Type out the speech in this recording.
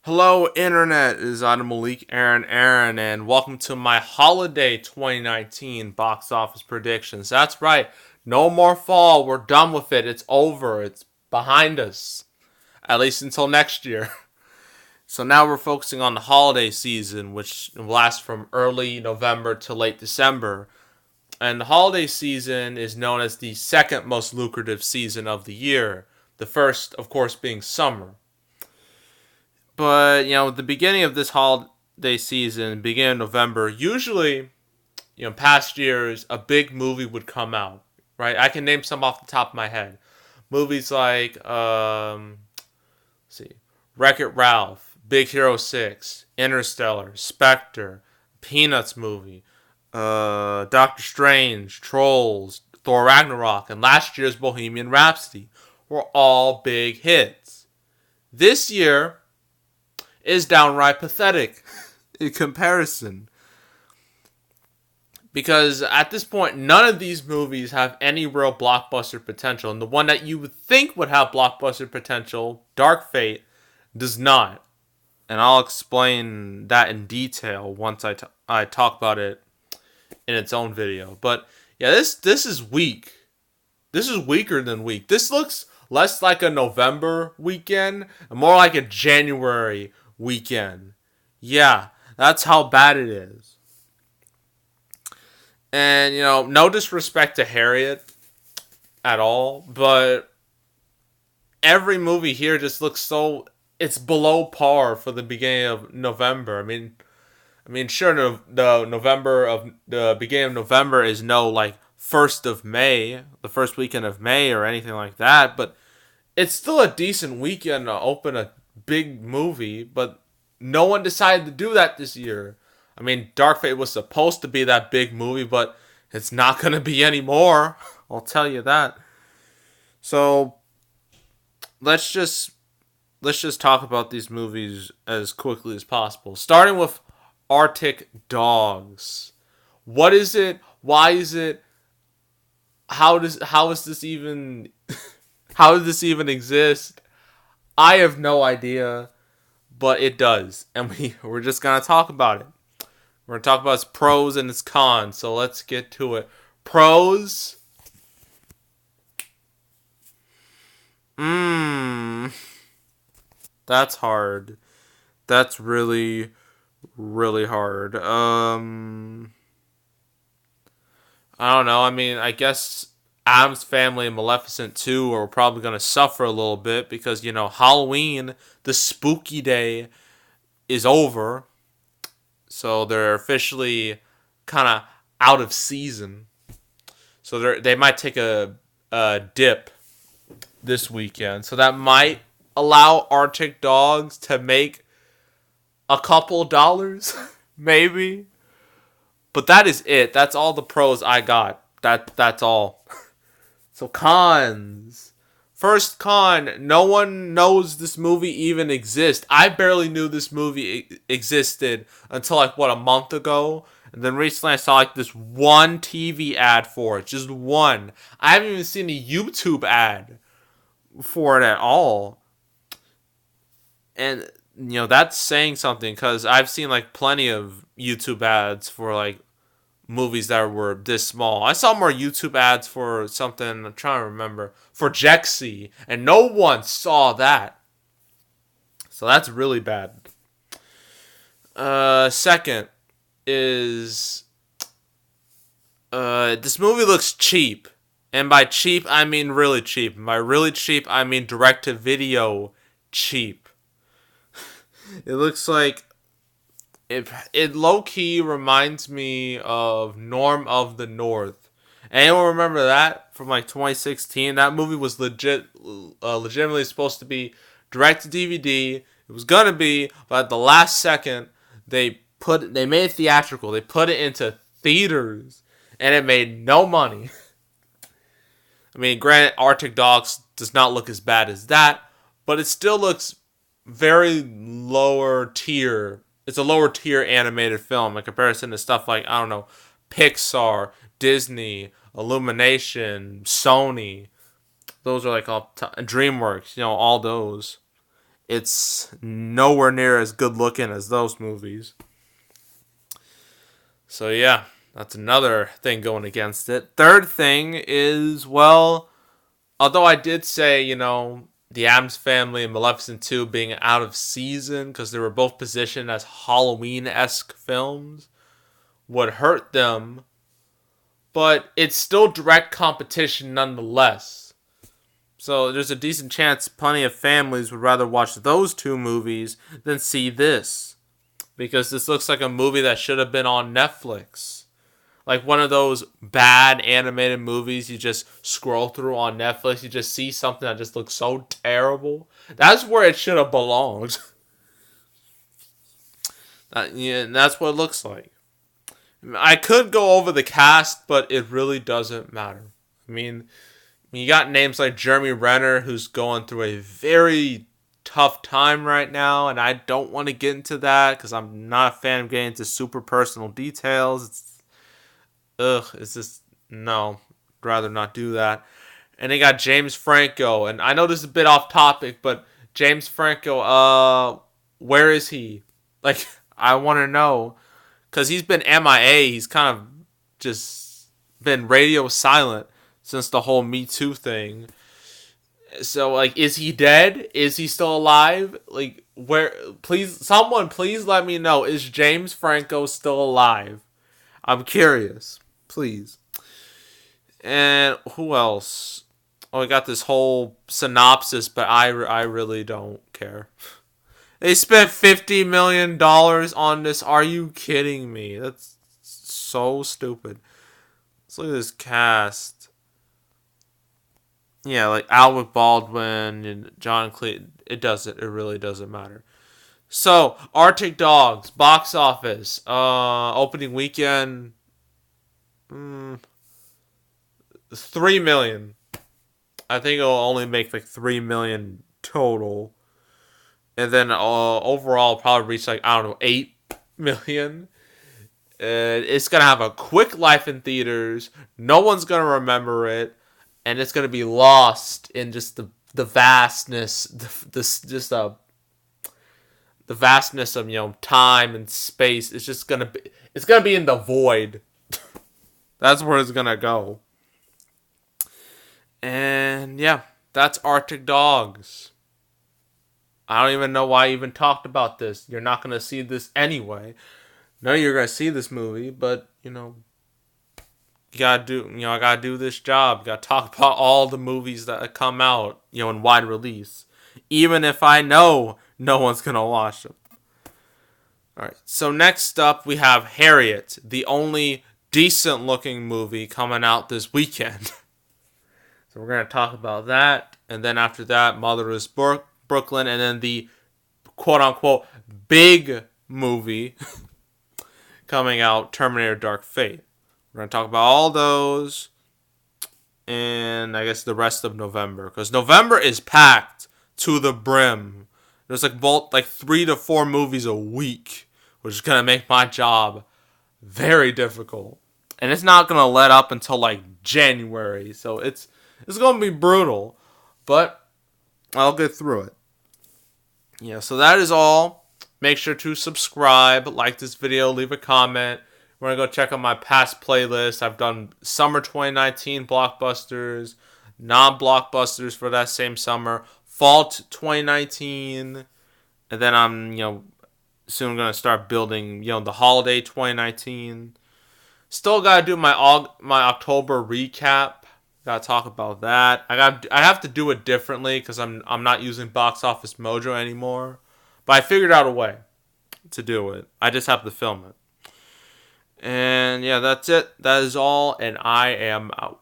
Hello, Internet. It is Adam Malik Aaron, and welcome to my holiday 2019 box office predictions. That's right. No more fall. We're done with it. It's over. It's behind us. At least until next year. So now we're focusing on the holiday season, which lasts from early November to late December. And the holiday season is known as the second most lucrative season of the year. The first, of course, being summer. But the beginning of this holiday season, beginning of November, usually, past years, a big movie would come out. Right? I can name some off the top of my head. Movies like, let's see, Wreck-It Ralph, Big Hero 6, Interstellar, Spectre, Peanuts movie, Doctor Strange, Trolls, Thor Ragnarok, and last year's Bohemian Rhapsody were all big hits. This year is downright pathetic in comparison. Because at this point, none of these movies have any real blockbuster potential. And the one that you would think would have blockbuster potential, Dark Fate, does not. And I'll explain that in detail once I talk about it in its own video. But yeah, this is weak. This is weaker than weak. This looks less like a November weekend and more like a January weekend. Yeah, that's how bad it is. And, no disrespect to Harriet at all, but every movie here just looks so, it's below par for the beginning of November. I mean, sure, the beginning of November is no like 1st of May, the first weekend of May or anything like that, but it's still a decent weekend to open a big movie, but no one decided to do that this year. I mean, Dark Fate was supposed to be that big movie, but it's not going to be anymore. I'll tell you that. So, let's just talk about these movies as quickly as possible. Starting with Arctic Dogs. What is it? Why is it? How is this even how does this even exist? I have no idea, but it does. And we're just going to talk about it. We're going to talk about its pros and its cons. So let's get to it. Pros. That's hard. That's really, really hard. I don't know. I mean, I guess Adam's Family and Maleficent 2 are probably going to suffer a little bit because, Halloween, the spooky day, is over. So they're officially kind of out of season. So they might take a dip this weekend. So that might allow Arctic Dogs to make a couple dollars, maybe. But that is it. That's all the pros I got. That's all. So cons. First con, no one knows this movie even exists. I barely knew this movie existed until a month ago. And then recently I saw this one TV ad for it. Just one. I haven't even seen a YouTube ad for it at all. And, that's saying something because I've seen plenty of YouTube ads for movies that were this small. I saw more YouTube ads for something, I'm trying to remember, for Jexy, and no one saw that. So that's really bad. Second is this movie looks cheap. And by cheap, I mean really cheap. And by really cheap, I mean direct to video cheap. It looks like it low key reminds me of Norm of the North. Anyone remember that from 2016? That movie was legitimately supposed to be direct to DVD. It was gonna be, but at the last second they made it theatrical. They put it into theaters, and it made no money. I mean, granted, Arctic Dogs does not look as bad as that, but it still looks very lower tier. It's a lower tier animated film in comparison to stuff like, I don't know, Pixar, Disney, Illumination, Sony. Those are all DreamWorks, all those. it's nowhere near as good looking as those movies. So yeah, that's another thing going against it. Third thing is, well, although I did say, the Addams Family and Maleficent 2 being out of season because they were both positioned as Halloween-esque films would hurt them, but it's still direct competition nonetheless. So there's a decent chance plenty of families would rather watch those two movies than see this. Because this looks like a movie that should have been on Netflix. Like one of those bad animated movies you just scroll through on Netflix. You just see something that just looks so terrible. That's where it should have belonged. That's what it looks like. I could go over the cast, but it really doesn't matter. I mean, you got names like Jeremy Renner, who's going through a very tough time right now, and I don't want to get into that because I'm not a fan of getting into super personal details. It's just, no, I'd rather not do that. And they got James Franco, and I know this is a bit off topic, but James Franco, where is he? Like, I want to know, because he's been MIA. He's kind of just been radio silent since the whole Me Too thing. So, like, is he dead? Is he still alive? Like, someone please let me know. Is James Franco still alive? I'm curious. Please. And who else? Oh, we got this whole synopsis, but I really don't care. They spent $50 million on this. Are you kidding me? That's so stupid. Let's look at this cast. Yeah, like Alec Baldwin and John Cleese. It really doesn't matter. So, Arctic Dogs, box office, opening weekend, 3 million. I think it'll only make like 3 million total. And then overall probably reach like, I don't know, 8 million. It's going to have a quick life in theaters. No one's going to remember it. And it's going to be lost in just the vastness, the vastness of, time and space. It's just going to be in the void. That's where it's going to go. And yeah, that's Arctic Dogs. I don't even know why I even talked about this. You're not going to see this anyway. No, you're going to see this movie, but, you gotta do, I gotta do this job. Gotta talk about all the movies that come out, in wide release. Even if I know no one's gonna watch them. Alright, so next up we have Harriet, the only decent looking movie coming out this weekend. So we're gonna talk about that. And then after that, Motherless Brooklyn. And then the quote unquote big movie coming out, Terminator Dark Fate. We're going to talk about all those and I guess the rest of November. Because November is packed to the brim. There's like 3 to 4 movies a week, which is going to make my job very difficult. And it's not going to let up until like January. So it's going to be brutal. But I'll get through it. Yeah, so that is all. Make sure to subscribe, like this video, leave a comment. We're going to go check out my past playlist. I've done summer 2019 blockbusters, non-blockbusters for that same summer, fall 2019, and then I'm, soon going to start building, the holiday 2019. Still got to do my October recap. Got to talk about that. I have to do it differently because I'm not using Box Office Mojo anymore. But I figured out a way to do it. I just have to film it. And yeah, that's it. That is all, and I am out.